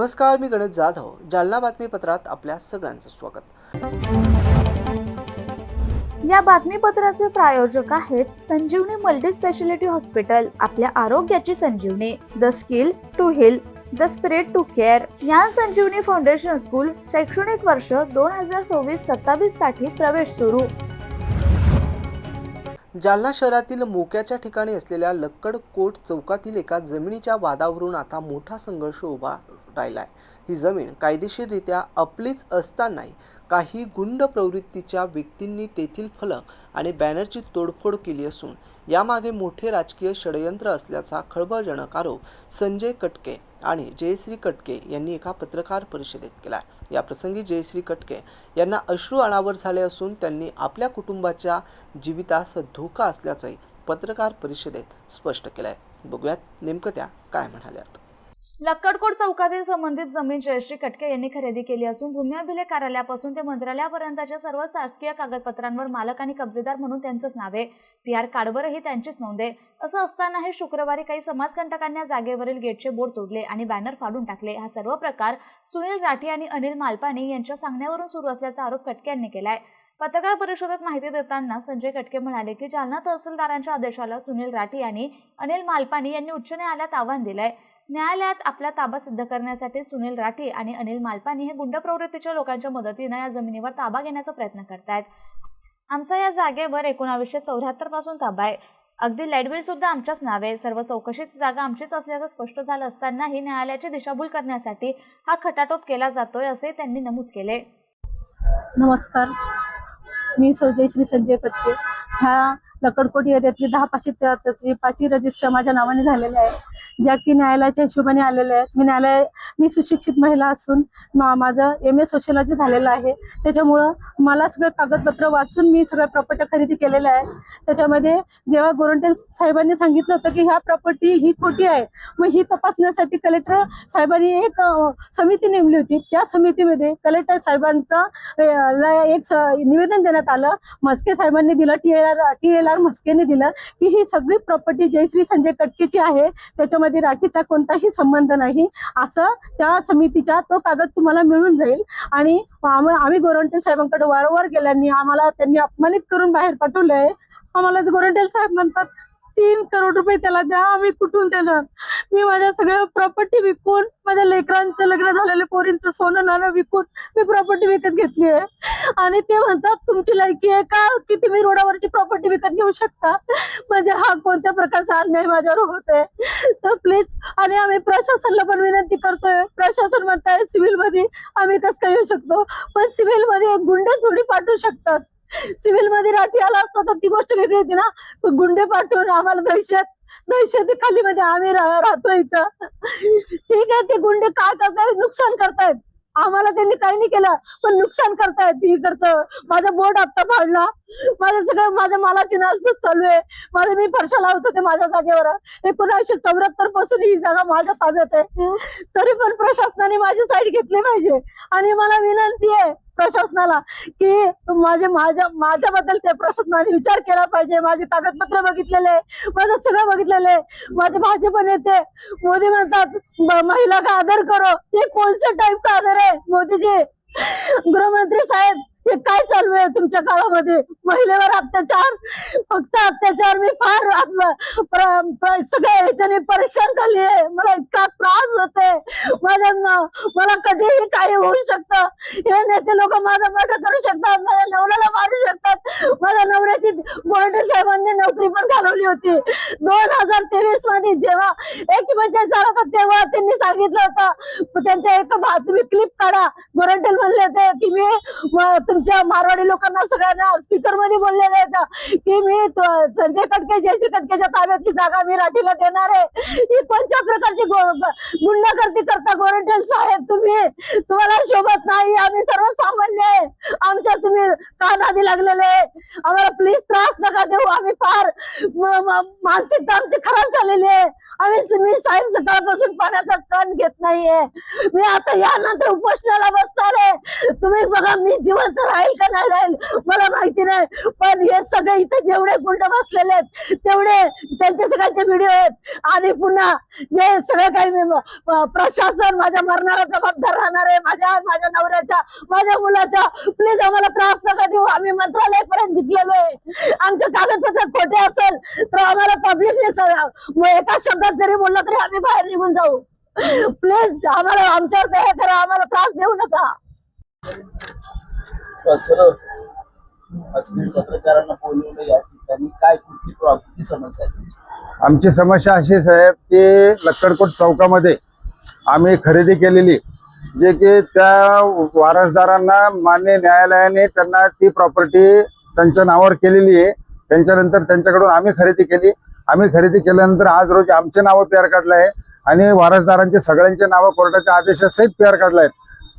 नमस्कार, मी गणेश जाधव. जालना बातमीपत्रात आपल्या सगळ्यांचं स्वागत. या बातमीपत्राचे प्रायोजक आहेत संजीवनी मल्टी स्पेशालिटी हॉस्पिटल. आपल्या आरोग्याची संजीवनी. The skill to heal, the spirit to care. Gyan Sanjeevani foundation school शैक्षणिक वर्ष 2026-27 साठी प्रवेश सुरू. जालना शहरातील मोक्याच्या ठिकाणी असलेल्या लक्कड कोट चौकातील एका जमिनीच्या वादावरून आता मोठा संघर्ष उभा राहिलाय. ही जमीन कायदेशीररित्या आपलीच असतानाही काही गुंड प्रवृत्तीच्या व्यक्तींनी तेथील फलक आणि बॅनरची तोडफोड केली असून यामागे मोठे राजकीय षडयंत्र असल्याचा खळबळजनक आरोप संजय कटके आणि जयश्री कटके यांनी एका पत्रकार परिषदेत केला. या प्रसंगी जयश्री कटके यांना अश्रू अनावर झाले असून त्यांनी आपल्या कुटुंबाच्या जीवितास धोका असल्याचंही पत्रकार परिषदेत स्पष्ट केलंय. बघूयात नेमकं त्या काय म्हणाल्यात. लक्कडकोट चौकातील संबंधित जमीन जयश्री कटके यांनी खरेदी केली असून भूमी अभिलेख कार्यालयापासून ते मंत्रालयापर्यंतच्या सर्व शासकीय कागदपत्रांवर मालक आणि कब्जेदार म्हणून त्यांचंच नाव आहे. PR कार्डवरही त्यांचीच नोंद आहे. असं असतानाही शुक्रवारी काही समाजकंटकांनी जागेवरील गेटचे बोर्ड तोडले आणि बॅनर फाडून टाकले. हा सर्व प्रकार सुनील राठी आणि अनिल मालपानी यांच्या सांगण्यावरून सुरू असल्याचा आरोप कटके यांनी केलाय. पत्रकार परिषदेत माहिती देताना संजय कटके म्हणाले की जालना तहसीलदारांच्या आदेशाला सुनील राठी आणि अनिल मालपानी यांनी उच्च न्यायालयात आव्हान दिलंय. न्यायालयात आपला ताबा सिद्ध करण्यासाठी सुनील राठी आणि अनिल मालपानी हे गुंड प्रवृत्तीच्या लोकांच्या मदतीने या जमिनीवर ताबा घेण्याचा प्रयत्न करतायत. आमचा या जागेवर 1974 पासून ताबा आहे. अगदी लाईट बिल सुद्धा आमच्याच नावे. सर्व चौकशीत जागा आमचीच असल्याचं स्पष्ट झालं असतानाही न्यायालयाची दिशाभूल करण्यासाठी हा खटाटोप केला जातोय असे त्यांनी नमूद केले. नमस्कार, मी जयश्री संजय कटके. ह्या लक्कडकोट एरियातली 10 पाचही रजिस्टर माझ्या नावाने झालेले आहे, ज्या की न्यायालयाच्या हिशोबाने आलेल्या आहेत. मी सुशिक्षित महिला असून माझं MA सोशियोलॉजी झालेलं आहे. त्याच्यामुळं मला सगळं कागदपत्र वाचून मी सगळ्या प्रॉपर्टी खरेदी केलेल्या आहे. त्याच्यामध्ये जेव्हा गोरंटे साहेबांनी सांगितलं होतं की ह्या प्रॉपर्टी ही खोटी आहे, मग ही तपासण्यासाठी कलेक्टर साहेबांनी एक समिती नेमली होती. त्या समितीमध्ये कलेक्टर साहेबांचं एक निवेदन देण्यात आलं. म्हस्के साहेबांनी दिलं, TLR म्हस्केने दिलं की ही सगळी प्रॉपर्टी जयश्री संजय कटकेची आहे, त्याच्यामध्ये राठीचा कोणताही संबंध नाही, असं त्या समितीचा तो कागद तुम्हाला मिळून जाईल. आणि आम्ही गोरंटे साहेबांकडे वारंवार गेल्याने आम्हाला त्यांनी अपमानित करून बाहेर पाठवलंय. आम्हाला गोरंटे साहेब म्हणतात 3 करोड रुपये त्याला द्या. आम्ही कुठून देणार? मी माझ्या सगळ्या प्रॉपर्टी विकून, माझ्या लेकरांचं लग्न झालेल्या पोरींचं सोनं नाणं विकून मी प्रॉपर्टी विकत घेतली आहे. आणि ते म्हणतात तुमची लायकी आहे का की तुम्ही रोडावरची प्रॉपर्टी विकत घेऊ शकता? म्हणजे हा कोणत्या प्रकारचा अन्याय माझ्यावर होतोय? तर प्लीज, आणि आम्ही प्रशासनाला पण विनंती करतोय. प्रशासन म्हणताय सिव्हिल मध्ये आम्ही कसं काय येऊ शकतो, पण सिव्हिल मध्ये गुंडे थोडी पाठवू शकतात. सिव्हिल मध्ये राठी आला असता तर ती गोष्ट वेगळी होती ना. गुंडे पाठवून आम्हाला दहशती खाली मध्ये आम्ही राहतो इथं. ठीक आहे, ते गुंडे काय करतायत? नुकसान करतायत. आम्हाला त्यांनी काही नाही केलं, पण नुकसान करतायत. इकडचं माझा बोर्ड आता फाडला, माझं सगळं माझ्या मालाची नासधूस चालू आहे. मी फरशा लावत होते माझ्या जागेवर. 1974 पासून ही जागा माझ्या ताब्यात आहे. तरी पण प्रशासनाने माझी साईड घेतली पाहिजे. आणि मला विनंती आहे प्रशासनाला की माझ्याबद्दल ते प्रशासनाने विचार केला पाहिजे. माझे कागदपत्र बघितलेले, माझं सगळं बघितलेले. माझे भाजप नेते मोदी म्हणतात महिला का आदर करो. हे कोणत्या टाइप का आदर आहे मोदीजी? गृहमंत्री साहेब, हे काय चालू आहे तुमच्या काळामध्ये? महिलेवर अत्याचार, फक्त अत्याचार. मी फार सगळ्या ह्याच्याने परेशान झाली आहे. मला इतका त्रास होते. मला कधीही काही होऊ शकतं. हे नेते लोक माझा मर्डर करू शकतात, माझ्या नवऱ्याला मारू शकतात. माझ्या नवऱ्याची गोरंटे साहेबांनी नोकरी पण घालवली होती. 2023 मध्ये जेव्हा 145 झाला होता तेव्हा त्यांनी सांगितलं होतं, त्यांच्या एक तुम्ही क्लिप काढा. गोरंटे म्हणले होते की मी तुमच्या मारवाडी लोकांना सगळ्यांना स्पीकर मध्ये बोललेले आहेत की मी संजय कटके, जयश्री कटकेच्या ताब्यातली जागा मी राठीला देणार आहे. ही कोणत्या प्रकारची गुंडागर्दी करता गोरंटे साहेब? तुम्हाला शोभत नाही. आम्ही सर्वसामान्य आहे. आमच्या तुम्ही का नादी लागलेले? आम्हाला प्लीज त्रास नका देऊ. आम्ही फार मानसिकता आमची खराब झालेली आहे. मी साहेब सकाळपासून पाण्याचा कण घेत नाहीये. मी आता यानंतर उपोषणाला बसणार आहे. तुम्ही बघा मी जिवंत राहील का नाही राहील मला माहिती नाही, पण हे सगळे इथे जेवढे गुंड बसलेले आहेत तेवढे त्यांचे सगळ्यांचे व्हिडिओ आहेत. आणि पुन्हा जे सगळं काही प्रशासन माझ्या मरणाला जबाबदार राहणार आहे, माझ्या नवऱ्याच्या, माझ्या मुलाच्या. प्लीज आम्हाला त्रास नका देऊ, आम्ही मंत्रालयापर्यंत जिंकलेलो आहे. आमचे कागदपत्र खोटे असेल तर आम्हाला पब्लिकली एका शब्दात जरी बोललं तरी आम्ही बाहेर निघून जाऊ. प्लीज आम्हाला आमच्यावर दया करा, आम्हाला त्रास देऊ नका. पत्रकारांना बोलवलं या ठिकाणी काय कुठली समस्या आहे? आमची समस्या अशी साहेब की लक्कडकोट चौकामध्ये आम्ही खरेदी केलेली जे की त्या वारसदारांना मान्य न्यायालयाने त्यांना ती प्रॉपर्टी त्यांच्या नावावर केलेली आहे. त्यांच्यानंतर त्यांच्याकडून आम्ही खरेदी केली. आम्ही खरेदी केल्यानंतर आज रोजी आमचे नावं पी आर काढले आहे आणि वारसदारांचे सगळ्यांचे नावं कोर्टाच्या आदेशासहित पी आर काढले आहेत.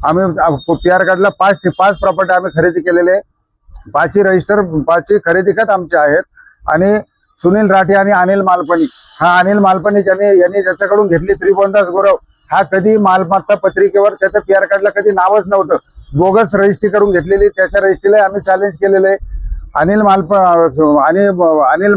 आम्ही पी आर काढला 5 प्रॉपर्टी आम्ही खरेदी केलेले आहे. 5 खरेदी खत आमचे आहेत. आणि सुनील राठी आणि अनिल मालपानी, हा अनिल मालपानी यांनी ज्याच्याकडून घेतली त्रिभुवनदास गौरव, हा कधी मालमत्ता पत्रिकेवर त्याचं पी आर काढला कधी नावच नव्हतं, बोगस रजिस्ट्री करून घेतलेली. त्याच्या रजिस्ट्रीला आम्ही चॅलेंज केलेलं आहे. अनिल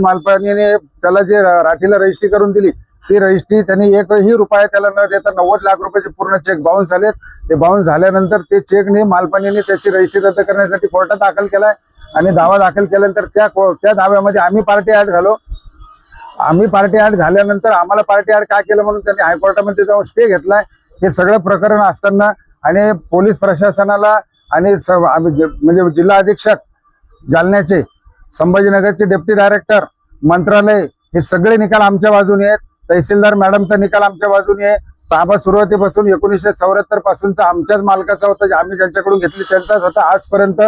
मालपानीने त्याला जे राठीला रजिस्ट्री करून दिली ती रजिस्ट्री त्यांनी एकही रुपया त्याला न देता 90 लाख रुपयाचे पूर्ण चेक बाउन्स झालेत. ते बाउन्स झाल्यानंतर ते चेकने मालपानीने त्याची रजिस्ट्री रद्द करण्यासाठी कोर्टात दाखल केलाय आणि दावा दाखल केल्यानंतर त्या दाव्यामध्ये आम्ही पार्टी ऍड झालो. आम्ही पार्टी ऍड झाल्यानंतर आम्हाला पार्टी ऍड का केलं म्हणून त्यांनी हायकोर्टामध्ये जाऊन स्टे घेतलाय. हे सगळं प्रकरण असताना आणि पोलीस प्रशासनाला आणि म्हणजे जिल्हा अधीक्षक जालन्याचे, संभाजीनगरचे डेप्टी डायरेक्टर, मंत्रालय, हे सगळे निकाल आमच्या बाजूने आहेत. तहसीलदार मॅडमचा निकाल आमच्या बाजूने आहे. ताबा सुरुवातीपासून 1974 पासूनचा आमच्याच मालकाचा होता, आम्ही ज्यांच्याकडून घेतली त्यांचाच होता. आजपर्यंत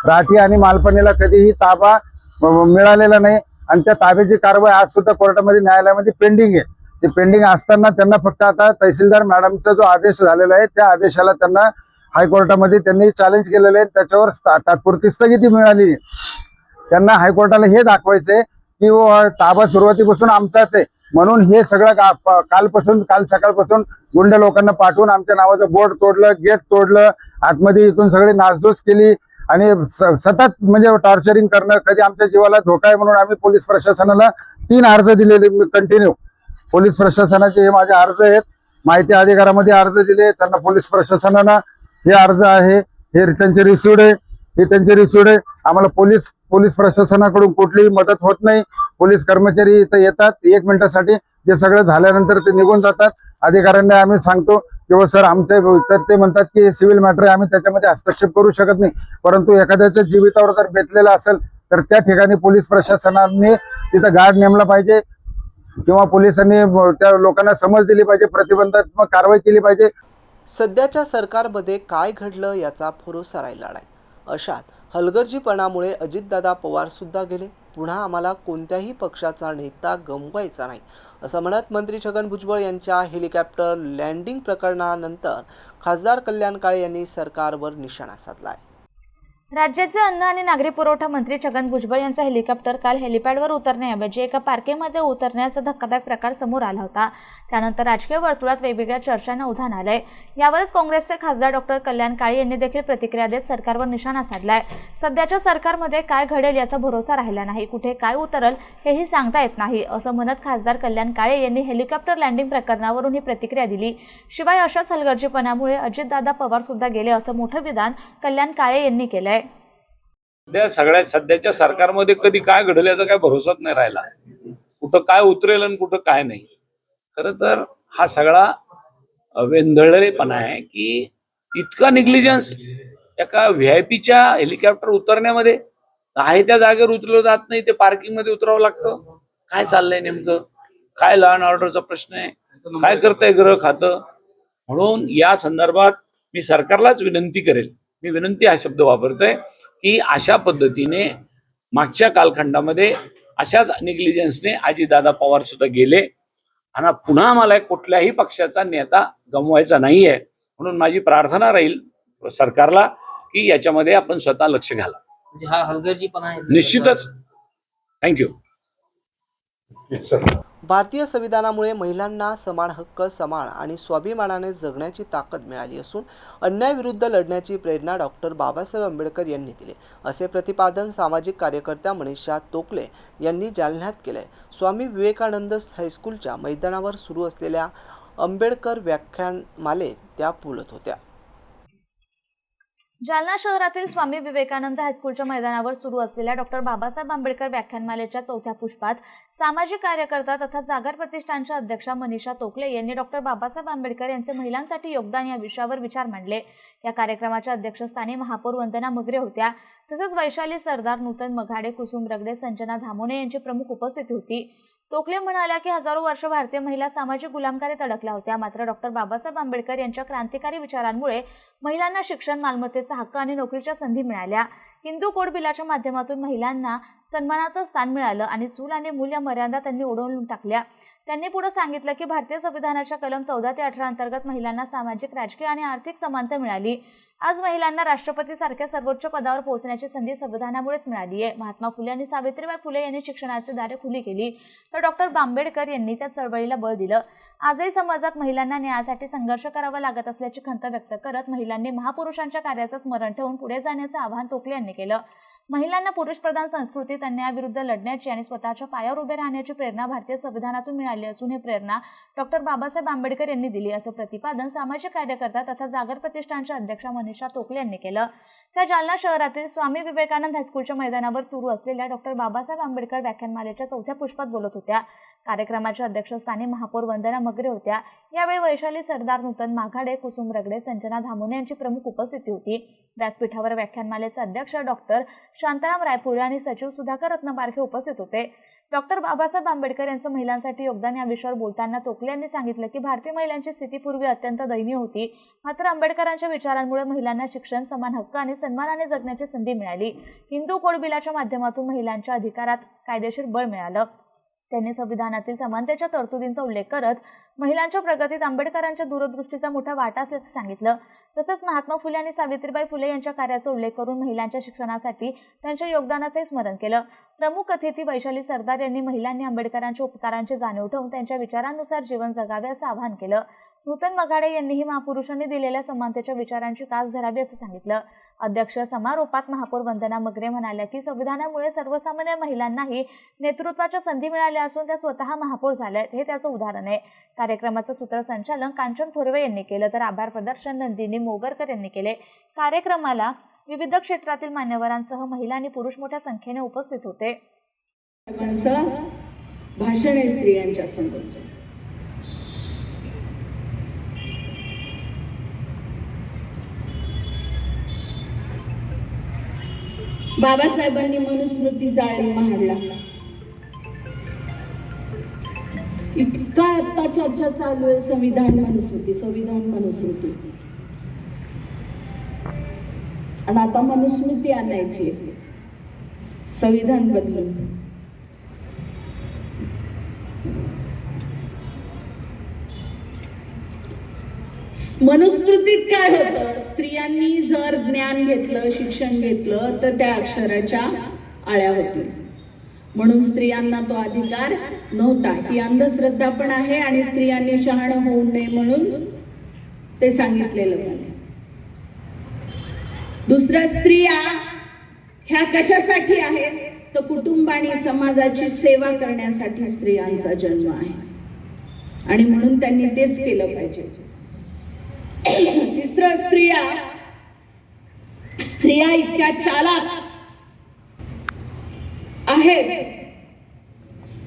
राठी आणि मालपानीला कधीही ताबा मिळालेला नाही आणि त्या ताब्याची कारवाई आज सुद्धा कोर्टामध्ये न्यायालयामध्ये पेंडिंग आहे. ते पेंडिंग असताना त्यांना फक्त आता तहसीलदार मॅडमचा जो आदेश झालेला आहे त्या आदेशाला त्यांना हायकोर्टामध्ये त्यांनी चॅलेंज केलेलं आहे. त्याच्यावर तात्पुरती स्थगिती मिळाली आहे. त्यांना हायकोर्टाला हे दाखवायचंय की ताबा सुरुवातीपासून आमचाच आहे म्हणून हे सगळं काल सकाळपासून गुंड लोकांना पाठवून आमच्या नावाचं बोर्ड तोडलं, गेट तोडलं, आतमध्ये इथून सगळी नासधूस केली आणि सतत म्हणजे टॉर्चरिंग करणं, कधी आमच्या जीवाला धोका आहे म्हणून आम्ही पोलीस प्रशासनाला 3 अर्ज दिलेले कंटिन्यू. पोलीस प्रशासनाचे हे माझे अर्ज आहेत. माहिती अधिकारामध्ये अर्ज दिले त्यांना पोलीस प्रशासनानं, हे अर्ज आहे, हे त्यांचे रिसिव्ड आहे, हे त्यांचे रिसिव्ड आहे. आम्हाला पोलीस प्रशासनाकडून कुठलीही मदत होत नाही. पोलीस कर्मचारी इथं येतात 1 मिनिटासाठी, जे सगळं झाल्यानंतर ते निघून जातात. अधिकाऱ्यांना आम्ही सांगतो किंवा सर आमचे, तर ते म्हणतात की सिव्हिल मॅटर आहे, आम्ही त्याच्यामध्ये हस्तक्षेप करू शकत नाही. परंतु एखाद्याच्या जीवितावर जर बेतलेला असेल तर त्या ठिकाणी पोलीस प्रशासनाने तिथं गार्ड नेमला पाहिजे किंवा पोलिसांनी त्या लोकांना समज दिली पाहिजे, प्रतिबंधात्मक कारवाई केली पाहिजे. सध्याच्या सरकारमध्ये काय घडलं याचा भरोसा राहिला नाही. अशात हलगर्जीपणामुळे अजितदादा पवार सुद्धा गेले. पुन्हा आम्हाला कोणत्याही पक्षाचा नेता गमवायचा नाही असं म्हणत मंत्री छगन भुजबळ यांच्या हेलिकॉप्टर लँडिंग प्रकरणानंतर खासदार कल्याण काळे यांनी सरकारवर निशाणा साधलाय. राज्याचे अन्न आणि नागरी पुरवठा मंत्री छगन भुजबळ यांचा हेलिकॉप्टर काल हेलिपॅडवर उतरण्याऐवजी एका पार्किंगमध्ये उतरण्याचा धक्कादायक प्रकार समोर आला होता. त्यानंतर राजकीय वर्तुळात वेगवेगळ्या चर्चांना उधाण आलंय. यावरच काँग्रेसचे खासदार डॉक्टर कल्याण काळे यांनी देखील प्रतिक्रिया देत सरकारवर निशाणा साधलाय. सध्याच्या सरकारमध्ये काय घडेल याचा भरोसा राहिला नाही, कुठे काय उतरल हेही सांगता येत नाही असं म्हणत खासदार कल्याण काळे यांनी हेलिकॉप्टर लँडिंग प्रकरणावरून ही प्रतिक्रिया दिली. शिवाय अशाच हलगर्जीपणामुळे अजितदादा पवार सुद्धा गेले असं मोठं विधान कल्याण काळे यांनी केलंय. सध्याच्या सरकारमध्ये कधी काय घडेल याचा काय भरोसाच नाही राहिला. कुठं काय उतरेल आणि कुठं काय नाही. खरं तर हा सगळा वेंधळलेपणा आहे की इतका निग्लिजन्स एका व्हीआयपीच्या हेलिकॉप्टर उतरण्यामध्ये आहे त्या जागेवर उतरलं जात नाही, ते पार्किंग मध्ये उतरावं लागतं. काय चाललंय नेमकं? काय लॉ अँड ऑर्डरचा प्रश्न आहे? काय करतंय गृह खातं? म्हणून या संदर्भात मी सरकारलाच विनंती करेल, मी विनंती हा शब्द वापरतोय की अशा पद्धतीने मागच्या कालखंडामध्ये अशाच निग्लिजन्सने अजितदादा पवार सुद्धा गेले आणि पुन्हा आम्हाला कुठल्याही पक्षाचा नेता गमवायचा नाहीये. म्हणून माझी प्रार्थना राहील सरकारला की याच्यामध्ये आपण स्वतः लक्ष घाला. म्हणजे हा हलगर्जीपणा आहे निश्चितच. थँक्यू. भारतीय संविधानामुळे महिलांना समान हक्क, समान आणि स्वाभिमानाने जगण्याची ताकद मिळाली असून अन्यायाविरुद्ध लढण्याची प्रेरणा डॉक्टर बाबासाहेब आंबेडकर यांनी दिली, असे प्रतिपादन सामाजिक कार्यकर्त्या मनीषा तोकले यांनी जालन्यात केले. स्वामी विवेकानंद हायस्कूलच्या मैदानावर सुरू असलेल्या आंबेडकर व्याख्यानमालेत त्या बोलत होत्या. जालना शहरातील स्वामी विवेकानंद हायस्कूलच्या मैदानावर सुरू असलेल्या डॉक्टर बाबासाहेब आंबेडकर व्याख्यानमालेच्या चौथ्या पुष्पात सामाजिक कार्यकर्ता तथा जागर प्रतिष्ठानच्या अध्यक्षा मनीषा तोकले यांनी डॉक्टर बाबासाहेब आंबेडकर यांचे महिलांसाठी योगदान या विषयावर विचार मांडले. या कार्यक्रमाच्या अध्यक्षस्थानी महापौर वंदना मगरे होत्या. तसेच वैशाली सरदार, नूतन मघाडे, कुसुम रगडे, संजना धामोणे यांची प्रमुख उपस्थिती होती. तोकले म्हणाल्या की हजारो वर्ष भारतीय महिला सामाजिक गुलामकारीत अडकल्या होत्या. मात्र डॉक्टर बाबासाहेब आंबेडकर यांच्या क्रांतिकारी विचारांमुळे महिलांना शिक्षण, मालमत्तेचा हक्क आणि नोकरीच्या संधी मिळाल्या. हिंदू कोड बिलाच्या माध्यमातून महिलांना सन्मानाचं स्थान मिळालं आणि चूल आणि मूल या मर्यादा त्यांनी ओढवून टाकल्या. त्यांनी पुढे सांगितलं की भारतीय संविधानाच्या कलम 14 ते 18 अंतर्गत महिलांना सामाजिक, राजकीय आणि आर्थिक समानता मिळाली. आज महिलांना राष्ट्रपती सारख्या सर्वोच्च पदावर पोहोचण्याची संधी संविधानामुळेच मिळाली आहे. महात्मा फुले आणि सावित्रीबाई फुले यांनी शिक्षणाची दारे खुली केली, तर डॉक्टर आंबेडकर यांनी त्या चळवळीला बळ दिलं. आजही समाजात महिलांना न्यायासाठी संघर्ष करावा लागत असल्याची खंत व्यक्त करत महिलांनी महापुरुषांच्या कार्याचं स्मरण ठेवून पुढे जाण्याचं आवाहन तोकले यांनी केलं. महिलांना पुरुषप्रधान संस्कृतीत अन्यायाविरुद्ध लढण्याची आणि स्वतःच्या पायावर उभे राहण्याची प्रेरणा भारतीय संविधानातून मिळाली असून ही प्रेरणा डॉक्टर बाबासाहेब आंबेडकर यांनी दिली, असं प्रतिपादन सामाजिक कार्यकर्ता तथा जागर प्रतिष्ठानच्या अध्यक्षा मनीषा तोकले यांनी केलं. त्या जालना शहरातील स्वामी विवेकानंद हायस्कूलच्या मैदानावर सुरू असलेल्या डॉक्टर बाबासाहेब आंबेडकर व्याख्यानमालेच्या चौथ्या पुष्पात बोलत होत्या. कार्यक्रमाच्या अध्यक्षस्थानी महापौर वंदना मगरे होत्या. यावेळी वैशाली सरदार, नूतन माघाडे, कुसुम रगडे, संजना धामोणे यांची प्रमुख उपस्थिती होती. व्यासपीठावर व्याख्यानमालेचे अध्यक्ष डॉक्टर शांताराम रायपुरे आणि सचिव सुधाकर रत्नबारखे उपस्थित होते. डॉक्टर बाबासाहेब आंबेडकर यांचं महिलांसाठी योगदान या विषयावर बोलताना तोकले यांनी सांगितलं की भारतीय महिलांची स्थिती पूर्वी अत्यंत दयनीय होती. मात्र आंबेडकरांच्या विचारांमुळे महिलांना शिक्षण, समान हक्क आणि सन्मानाने जगण्याची संधी मिळाली. हिंदू कोड बिलाच्या माध्यमातून महिलांच्या अधिकारात कायदेशीर बळ मिळालं. त्यांनी संविधानातील समानतेच्या तरतुदींचा उल्लेख करत महिलांच्या प्रगतीत आंबेडकरांच्या दूरदृष्टीचा मोठा वाटा असल्याचं सांगितलं. तसंच महात्मा फुले आणि सावित्रीबाई फुले यांच्या कार्याचा उल्लेख करून महिलांच्या शिक्षणासाठी त्यांच्या योगदानाचे स्मरण केलं. प्रमुख अतिथी वैशाली सरदार यांनी महिलांनी आंबेडकरांच्या उपकारांची जाणीव ठेवून त्यांच्या विचारांनुसार जीवन जगावे असं आवाहन केलं. नूतन मघाडे यांनीही महापुरुषांनी दिलेल्या समानतेच्या विचारांची कास धरावी असं सांगितलं. अध्यक्ष समारोपात महापौर वंदना मगरे म्हणाल्या की संविधानामुळे सर्वसामान्य महिलांनाही नेतृत्वाच्या संधी मिळाल्या असून त्या स्वतः महापौर झाल्या, हे त्याचं उदाहरण आहे. कार्यक्रमाचं सूत्रसंचालन कांचन थोरवे यांनी केलं, तर आभार प्रदर्शन नंदिनी मोगरकर यांनी केले. कार्यक्रमाला विविध क्षेत्रातील मान्यवरांसह महिला आणि पुरुष मोठ्या संख्येने उपस्थित होते. भाषण आहे स्त्रियांच्या समोर. बाबासाहेबांनी मनुस्मृती जाळली महाडला. इतका आता चर्चा चालू आहे संविधान मनुस्मृती, संविधान मनुस्मृती, आणि आता मनुस्मृती आणायची, संविधान बदलून. मनुस्मृतीत काय होतं, स्त्रियांनी जर ज्ञान घेतलं, शिक्षण घेतलं तर त्या अक्षराच्या आळ्या होतील, म्हणून स्त्रियांना तो अधिकार नव्हता. ही अंधश्रद्धा पण आहे आणि स्त्रियांनी शहाणं होऊ नये म्हणून ते सांगितलेलं आहे. दुसऱ्या स्त्रिया ह्या कशासाठी आहेत, तर कुटुंब आणि समाजाची सेवा करण्यासाठी स्त्रियांचा जन्म आहे आणि म्हणून त्यांनी तेच केलं पाहिजे. तिसरं, स्त्रिया इतक्या चालाक आहेत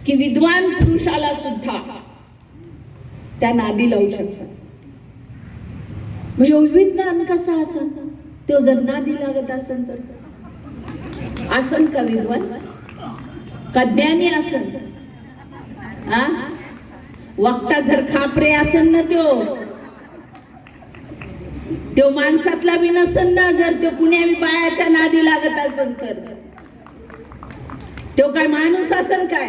की विद्वान पुरुषाला सुद्धा त्या नादी लावू शकतात. म्हणजे विज्ञान कसं असेल, तो जर नादी लागत असेल तर असेल का विद्वान, का ज्ञानी असेल? हा, वक्ता जर खापरे असेल ना, तो माणसातला बी नसेल ना. जर तो कुण्या बायाच्या नादी लागत असेल तर तो काय माणूस असेल काय?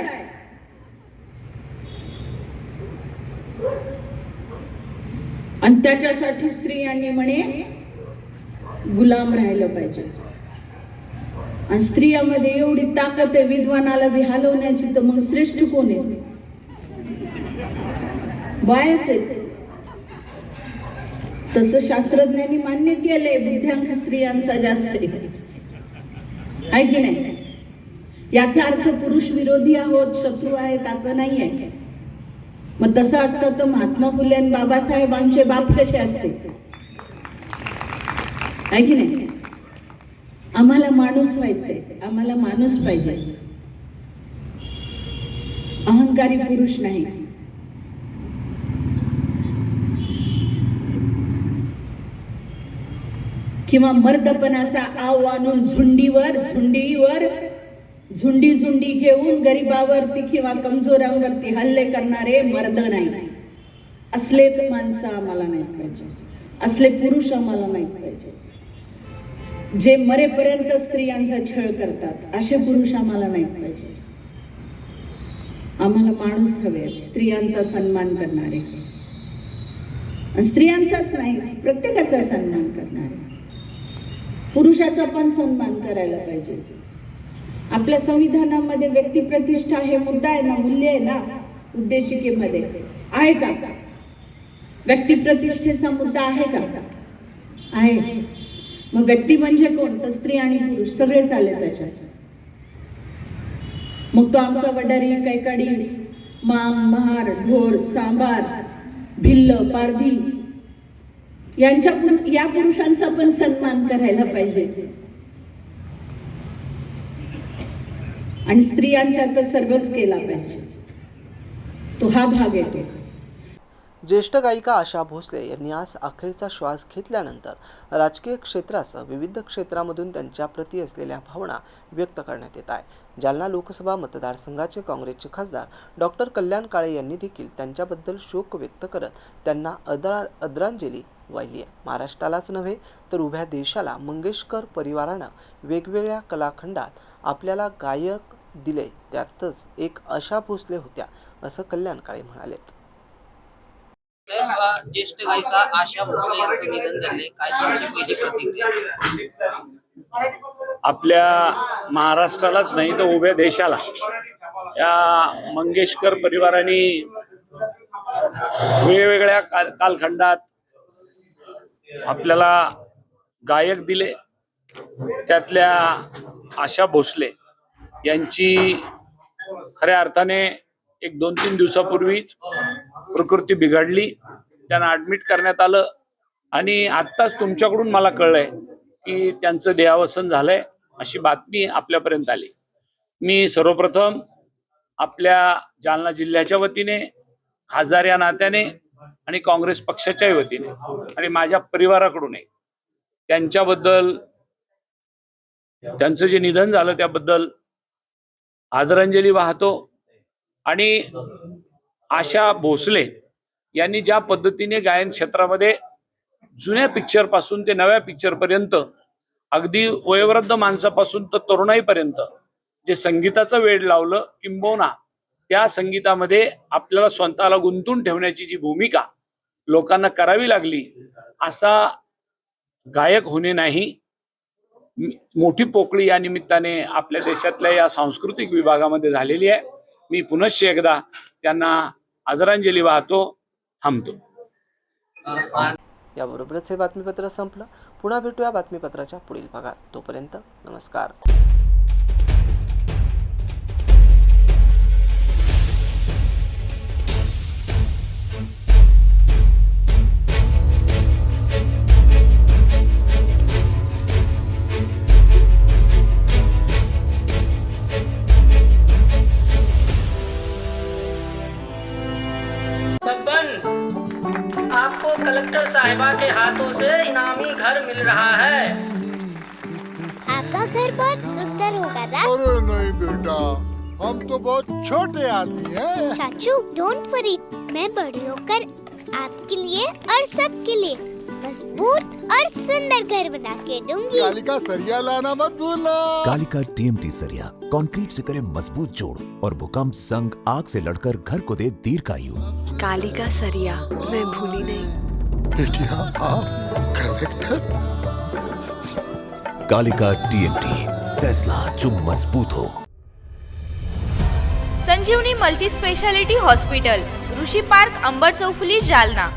आणि त्याच्यासाठी स्त्रियांनी म्हणे गुलाम राहिलं पाहिजे. आणि स्त्रियामध्ये एवढी ताकद आहे विद्वानाला बी हलवण्याची, तर मग श्रेष्ठ कोण आहे? वायाच आहे. तसं शास्त्रज्ञांनी मान्य केलंय, बुद्ध्यांक स्त्रियांचा जास्त आहे की नाही? याचा अर्थ पुरुष विरोधी आहोत, शत्रू आहेत असं नाही आहे. मग तसं असतं तर महात्मा फुले आणि बाबासाहेब आमचे बाप कसे असते, आहे की नाही? आम्हाला माणूस व्हायचंय, आम्हाला माणूस पाहिजे, अहंकारी पुरुष नाही. किंवा मर्दपणाचा आव आणून झुंडी घेऊन गरिबावरती किंवा कमजोरांवरती हल्ले करणारे मर्द नाही. असले माणसं आम्हाला नाही पाहिजे, असले पुरुष आम्हाला नाही पाहिजे. जे मरेपर्यंत स्त्रियांचा छळ करतात असे पुरुष आम्हाला नाही पाहिजे. आम्हाला माणूस हवे, स्त्रियांचा सन्मान करणारे, स्त्रियांचाच नाही प्रत्येकाचा सन्मान करणारे. पुरुषाचा पण सन्मान करायला पाहिजे. आपल्या संविधानामध्ये व्यक्तिप्रतिष्ठा हे मुद्दा आहे ना, मूल्य आहे ना, उद्देशिकेमध्ये आहे का? व्यक्तिप्रतिष्ठेचा मुद्दा आहे का? आहे. मग व्यक्ती म्हणजे कोण? तर स्त्री आणि पुरुष सगळेच आले त्याच्यात. मग तो आमचा वडारी, कैकाडी, मांग, महार, ढोर, सांबार, भिल्ल, पारधी या पुरुषांचा पण सन्मान करायला पाहिजे. आणि स्त्रियांचा तर सर्वच केला पाहिजे. तो हा भाग येतो. ज्येष्ठ गायिका आशा भोसले यांनी आज अखेरचा श्वास घेतल्यानंतर राजकीय क्षेत्रासह विविध क्षेत्रामधून त्यांच्याप्रती असलेल्या भावना व्यक्त करण्यात येत आहे. जालना लोकसभा मतदारसंघाचे काँग्रेसचे खासदार डॉक्टर कल्याण काळे यांनी देखील त्यांच्याबद्दल शोक व्यक्त करत त्यांना आदरांजली वाहिली आहे. महाराष्ट्रालाच नव्हे तर उभ्या देशाला मंगेशकर परिवारानं वेगवेगळ्या कलाखंडात आपल्याला गायक दिले, त्यातच एक आशा भोसले होत्या, असं कल्याण काळे म्हणालेत. ज्येष्ठ गायिका आशा भोसले यांचं निधन झाले, काय त्यांची पहिली प्रतिक्रिया? आपल्या महाराष्ट्रालाच नाही तर उभ्या देशाला या मंगेशकर परिवाराने वेगवेगळ्या कालखंडात आपल्याला गायक दिले, त्यातल्या आशा भोसले यांची खऱ्या अर्थाने एक 2-3 दिवसापूर्वीच प्रकृती बिघडली, त्यांना ऍडमिट करण्यात आलं आणि आत्ताच तुमच्याकडून मला कळलंय की त्यांचं देहावसन झालंय अशी बातमी आपल्यापर्यंत आली. मी सर्वप्रथम आपल्या जालना जिल्ह्याच्या वतीने, खासदार या नात्याने आणि काँग्रेस पक्षाच्याही वतीने आणि माझ्या परिवाराकडून त्यांच्याबद्दल, त्यांचं जे निधन झालं त्याबद्दल आदरांजली वाहतो. आणि आशा भोसले यांनी ज्या पद्धतीने गायन क्षेत्रामध्ये जुन्या पिक्चर पासून ते नव्या पिक्चर पर्यंत, अगदी वयोवृद्ध माणसापासून तर तरुणाईपर्यंत जे संगीताचं वेड लावलं, किंबहुना त्या संगीतामध्ये आपल्याला स्वतःला गुंतून ठेवण्याची जी भूमिका लोकांना करावी लागली, असा गायक होणे नाही, मोठी पोकळी या निमित्ताने आपल्या देशातल्या या सांस्कृतिक विभागामध्ये झालेली आहे. मी पुनश्च एकदा त्यांना आदरांजली वाहतो, थांबतो. याबरोबरच हे बातमीपत्र संपलं. पुन्हा भेटूया बातमीपत्राच्या पुढील भागात. तोपर्यंत नमस्कार. आपको कलेक्टर साहिबा के हाथों से इनामी घर मिल रहा है। आपका घर बहुत सुंदर होगा ना? अरे नहीं बेटा, हम तो बहुत छोटे आदमी हैं। चाचू डोंट वरी, मैं बड़ी होकर आपके लिए और सबके लिए मजबूत और सुंदर घर बना के दूंगी। कालिका सरिया लाना मत भूलना। कालिका TMT सरिया कंक्रीट से करे मजबूत जोड़ और भूकंप, संग, आग से लड़कर घर को दे दीर्घायु। कालिका सरिया मैं भूली नहीं। बेटिया आप कलेक्टर। कालिका TMT, फैसला जो मजबूत हो। संजीवनी मल्टी स्पेशालिटी हॉस्पिटल, ऋषी पार्क, अंबड चौफुली, जालना।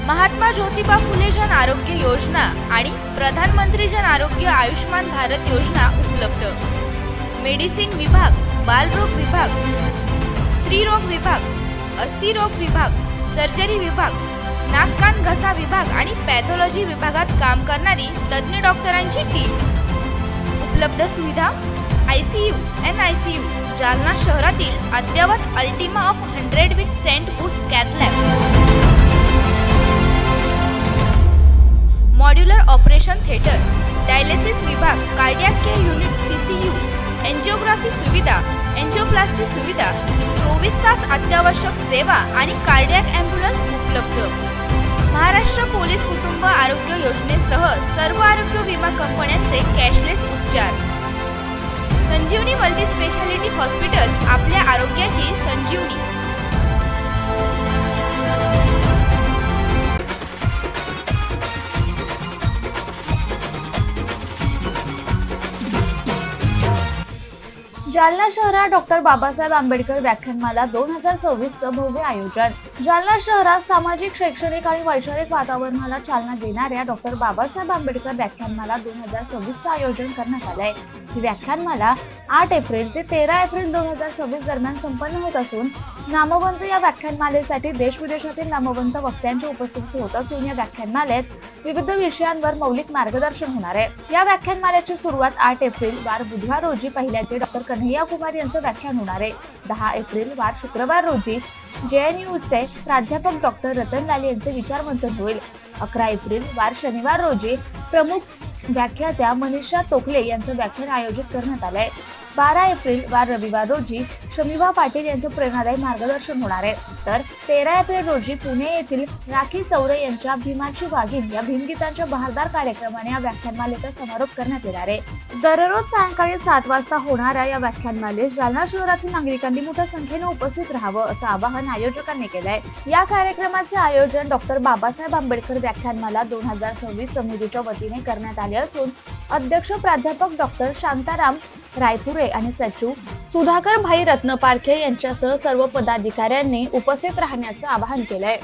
महात्मा ज्योतिबा फुले जन आरोग्य योजना आणि प्रधानमंत्री जन आरोग्य आयुष्मान भारत योजना उपलब्ध। मेडिसिन विभाग, बालरोग विभाग, स्त्रीरोग विभाग, अस्थिरोग विभाग, सर्जरी विभाग, नाक कान घसा विभाग आणि पॅथॉलॉजी विभागात काम करणारी तज्ञ डॉक्टरांची टीम। उपलब्ध सुविधा ICU, NICU, जालना शहरातील अद्ययावत Ultima of 100 with stent boost cath lab, modular operation theatre, dialysis विभाग, cardiac care unit CCU, angiography सुविधा, एंजिओप्लास्टी सुविधा, 24 तास अत्यावश्यक सेवा आणि कार्डियक ॲम्ब्युलन्स उपलब्ध। महाराष्ट्र पोलीस कुटुंब आरोग्य योजनेसह सर्व आरोग्य विमा कंपन्यांचे कॅशलेस उपचार। संजीवनी मल्टी स्पेशालिटी हॉस्पिटल, आपल्या आरोग्याची संजीवनी। जालना शहरात डॉक्टर बाबासाहेब आंबेडकर व्याख्यानमाला 2026चं भव्य आयोजन। जालना शहरात सामाजिक, शैक्षणिक आणि वैचारिक वातावरणाला चालना देणाऱ्या डॉक्टर बाबासाहेब आंबेडकर व्याख्यानमाला 2026चं आयोजन करण्यात आलंय। ही व्याख्यानमाला 8 एप्रिल ते 13 एप्रिल 2026 दरम्यान संपन्न होत असून नामवंत या व्याख्यानमालेसाठी देश विदेशातील नामवंत वक्त्यांची उपस्थिती होत असून या व्याख्यानमालेत विविध विषयांवर मौलिक मार्गदर्शन होणार आहे। या व्याख्यानमालेची सुरुवात 8 एप्रिल वार बुधवार रोजी पहिल्याचे डॉक्टर कन्हैया कुमार यांचं व्याख्यान होणार आहे। 10 एप्रिल वार शुक्रवार रोजी JNUचे प्राध्यापक डॉक्टर रतनलाल यांचे विचारमंथन होईल। 11 एप्रिल वार शनिवार रोजी प्रमुख व्याख्यात्या मनीषा तोकले यांचं व्याख्यान आयोजित करण्यात आलंय। 12 एप्रिल वार रविवार रोजी शमीभा पाटील यांचं प्रेरणादायी मार्गदर्शन होणार आहे। तर 13 एप्रिल रोजी पुणे येथील राखी चौरे यांच्या भीमाची वाघीण या भीमगीतांच्या बहारदार कार्यक्रमाने या व्याख्यानमालेचा समारोप करण्यात येणार आहे। दररोज सायंकाळी 7 वाजता होणाऱ्या या व्याख्यानमालेत जालना शहरातील नागरिकांनी मोठ्या संख्येने उपस्थित राहावं असं आवाहन आयोजकांनी केलंय। या कार्यक्रमाचे आयोजन डॉक्टर बाबासाहेब आंबेडकर व्याख्यानमाला 2026 समितीच्या वतीने करण्यात आले असून अध्यक्ष प्राध्यापक डॉक्टर शांताराम रायपुरे आणि सचिव सुधाकर भाई रत्नपारखे यांच्यासह सर्व पदाधिकाऱ्यांनी उपस्थित राहण्याचं आवाहन केलंय।